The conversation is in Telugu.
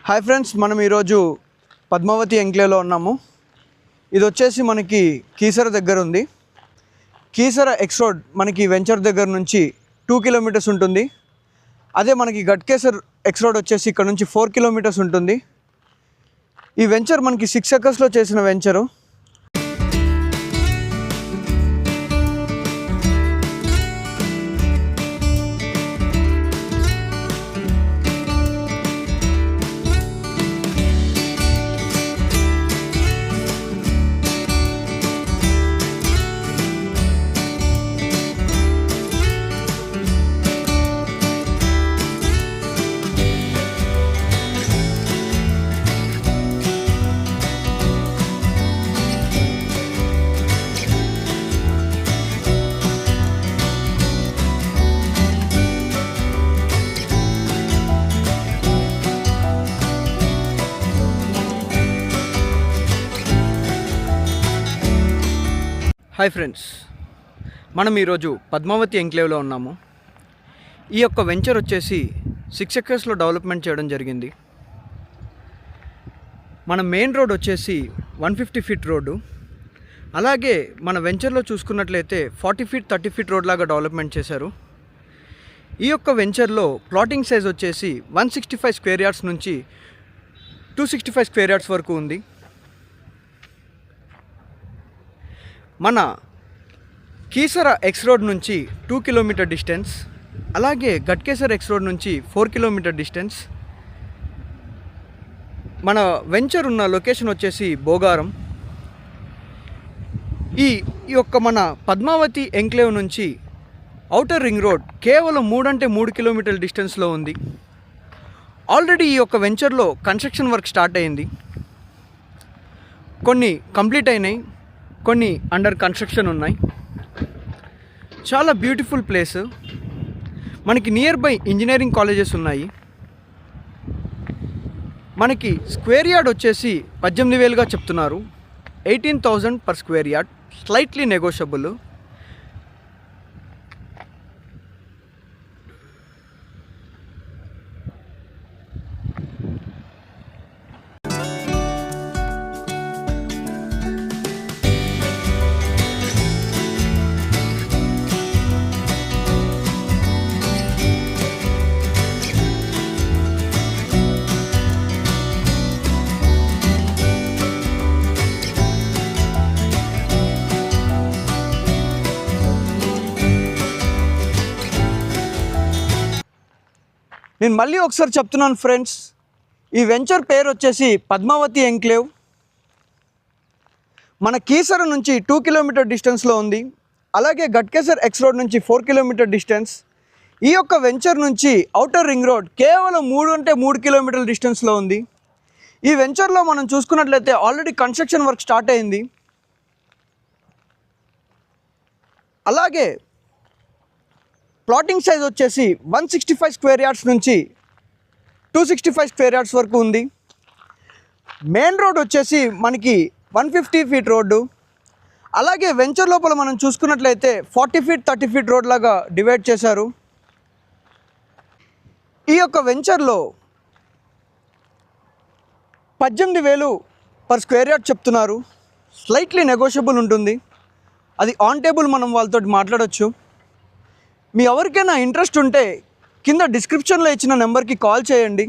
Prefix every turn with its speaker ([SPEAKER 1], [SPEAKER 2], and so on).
[SPEAKER 1] హాయ్ ఫ్రెండ్స్, మనం ఈరోజు పద్మావతి ఎంక్లేవ్లో ఉన్నాము. ఇది వచ్చేసి మనకి కీసర దగ్గర ఉంది. కీసర ఎక్స్ రోడ్ మనకి వెంచర్ దగ్గర నుంచి 2 కిలోమీటర్స్ ఉంటుంది. అదే మనకి గట్కేసర్ ఎక్స్ రోడ్ వచ్చేసి ఇక్కడ నుంచి 4 కిలోమీటర్స్ ఉంటుంది. ఈ వెంచర్ మనకి 6 ఎకర్స్లో చేసిన వెంచరు. హాయ్ ఫ్రెండ్స్, మనం ఈరోజు పద్మావతి ఎంక్లేవ్లో ఉన్నాము. ఈ యొక్క వెంచర్ వచ్చేసి 6 ఎకర్స్లో డెవలప్మెంట్ చేయడం జరిగింది. మన మెయిన్ రోడ్ వచ్చేసి 150 ఫీట్ రోడ్డు. అలాగే మన వెంచర్లో చూసుకున్నట్లయితే 40 ఫీట్ 30 ఫీట్ రోడ్ లాగా డెవలప్మెంట్ చేశారు. ఈ యొక్క వెంచర్లో ప్లాటింగ్ సైజ్ వచ్చేసి 165 స్క్వేర్ యార్డ్స్ నుంచి 265 స్క్వేర్ యార్డ్స్ వరకు ఉంది. మన కీసర ఎక్స్ రోడ్ నుంచి 2 కిలోమీటర్ డిస్టెన్స్, అలాగే గట్కేసర్ ఎక్స్ రోడ్ నుంచి 4 కిలోమీటర్ డిస్టెన్స్. మన వెంచర్ ఉన్న లొకేషన్ వచ్చేసి బోగారం. ఈ యొక్క మన పద్మావతి ఎంక్లేవ్ నుంచి ఔటర్ రింగ్ రోడ్ కేవలం 3 కిలోమీటర్ల డిస్టెన్స్లో ఉంది. ఆల్రెడీ ఈ యొక్క వెంచర్లో కన్స్ట్రక్షన్ వర్క్ స్టార్ట్ అయింది. కొన్ని కంప్లీట్ అయినాయి, కొన్ని అండర్ కన్స్ట్రక్షన్ ఉన్నాయి. చాలా బ్యూటిఫుల్ ప్లేస్. మనకి నియర్ బై ఇంజనీరింగ్ కాలేజెస్ ఉన్నాయి. మనకి స్క్వేర్ యార్డ్ వచ్చేసి 18,000గా చెప్తున్నారు. 18,000 per square yard, slightly negotiable. నేను మళ్ళీ ఒకసారి చెప్తున్నాను ఫ్రెండ్స్, ఈ వెంచర్ పేరు వచ్చేసి పద్మావతి ఎంక్లేవ్. మన కీసర నుంచి 2 కిలోమీటర్ డిస్టెన్స్లో ఉంది. అలాగే గట్కేసర్ ఎక్స్ రోడ్ నుంచి 4 కిలోమీటర్ డిస్టెన్స్. ఈ యొక్క వెంచర్ నుంచి ఔటర్ రింగ్ రోడ్ కేవలం 3 కిలోమీటర్ల డిస్టెన్స్లో ఉంది. ఈ వెంచర్లో మనం చూసుకున్నట్లయితే ఆల్రెడీ కన్స్ట్రక్షన్ వర్క్ స్టార్ట్ అయింది. అలాగే ప్లాటింగ్ సైజ్ వచ్చేసి 165 స్క్వేర్ యార్డ్స్ నుంచి 265 స్క్వేర్ యార్డ్స్ వరకు ఉంది. మెయిన్ రోడ్ వచ్చేసి మనకి 150 ఫీట్ రోడ్డు. అలాగే వెంచర్ లోపల మనం చూసుకున్నట్లయితే 40 ఫీట్ 30 ఫీట్ రోడ్ లాగా డివైడ్ చేశారు. ఈ యొక్క వెంచర్లో 18,000 పర్ స్క్వేర్ యార్డ్ చెప్తున్నారు. స్లైట్లీ నెగోషియబుల్ ఉంటుంది. అది ఆన్ టేబుల్ మనం వాళ్ళతో మాట్లాడవచ్చు. మీ ఎవరికైనా ఇంట్రెస్ట్ ఉంటే కింద డిస్క్రిప్షన్లో ఇచ్చిన నెంబర్కి కాల్ చేయండి.